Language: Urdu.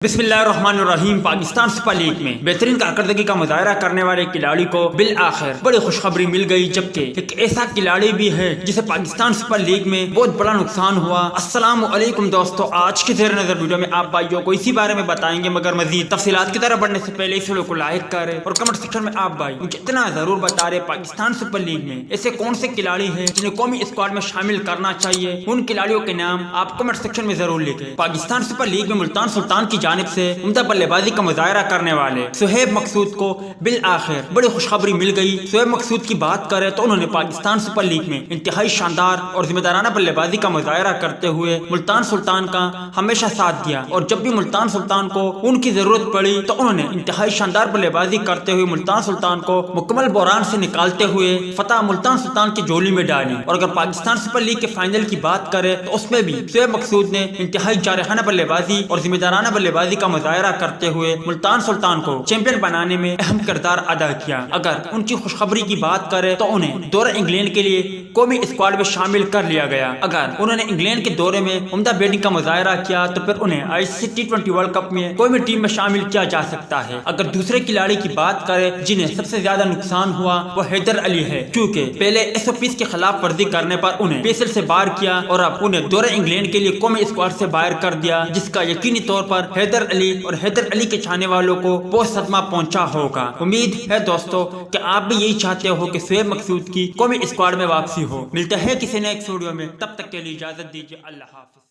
بسم اللہ الرحمن الرحیم۔ پاکستان سپر لیگ میں بہترین کارکردگی کا مظاہرہ کرنے والے کھلاڑی کو بالآخر بڑی خوشخبری مل گئی، جبکہ ایک ایسا کھلاڑی بھی ہے جسے پاکستان سپر لیگ میں بہت بڑا نقصان ہوا۔ السلام علیکم دوستو، آج کی زیر نظر ویڈیو میں آپ بھائیوں کو اسی بارے میں بتائیں گے، مگر مزید تفصیلات کی طرف بڑھنے سے پہلے اس ویڈیو کو لائک کریں اور کمنٹ سیکشن میں آپ بھائی مجھے اتنا ضرور بتا رہے پاکستان سپر لیگ میں ایسے کون سے کھلاڑی ہیں جنہیں قومی اسکواڈ میں شامل کرنا چاہیے۔ ان کھلاڑیوں کے نام آپ کمنٹ سیکشن میں ضرور لکھیں۔ پاکستان سپر لیگ میں ملتان سلطان کی جانب سے عمدہ بلے بازی کا مظاہرہ کرنے والے شعیب مقصود کو بالآخر بڑی خوشخبری مل گئی۔ شعیب مقصود کی بات کریں تو انہوں نے پاکستان سپر لیگ میں انتہائی شاندار اور ذمہ دارانہ بلے بازی کا مظاہرہ کرتے ہوئے ملتان سلطان کا ہمیشہ ساتھ دیا، اور جب بھی ملتان سلطان کو ان کی ضرورت پڑی تو انہوں نے انتہائی شاندار بلے بازی کرتے ہوئے ملتان سلطان کو مکمل بحران سے نکالتے ہوئے فتح ملتان سلطان کی جولی میں ڈالی۔ اور اگر پاکستان سپر لیگ کے فائنل کی بات کریں تو اس میں بھی شعیب مقصود نے انتہائی جارحانہ بلے بازی اور ذمہ دارانہ بلے بازی کا مظاہرہ کرتے ہوئے ملتان سلطان کو چیمپئن بنانے میں اہم کردار ادا کیا۔ اگر ان کی خوشخبری کی بات کریں تو انہیں دورہ انگلینڈ کے لیے قومی اسکواڈ میں شامل کر لیا گیا۔ اگر انہوں نے انگلینڈ کے دورے میں عمدہ بیٹنگ کا مظاہرہ کیا تو پھر انہیں ICC T20 ورلڈ کپ میں قومی ٹیم میں شامل کیا جا سکتا ہے۔ اگر دوسرے کھلاڑی کی بات کریں جنہیں سب سے زیادہ نقصان ہوا وہ حیدر علی ہے، کیونکہ پہلے SOPs کے خلاف ورزی کرنے پر انہیں PSL سے باہر کیا اور اب انہیں دورہ انگلینڈ کے لیے قومی اسکواڈ سے باہر کر دیا، جس کا یقینی طور پر حیدر علی اور حیدر علی کے چاہنے والوں کو بہت صدمہ پہنچا ہوگا۔ امید ہے دوستو کہ آپ بھی یہی چاہتے ہو کہ شعیب مقصود کی قومی اسکواڈ میں واپسی ہو۔ ملتے ہیں کسی نیکسٹ ویڈیو میں، تب تک کے لیے اجازت دیجیے، اللہ حافظ۔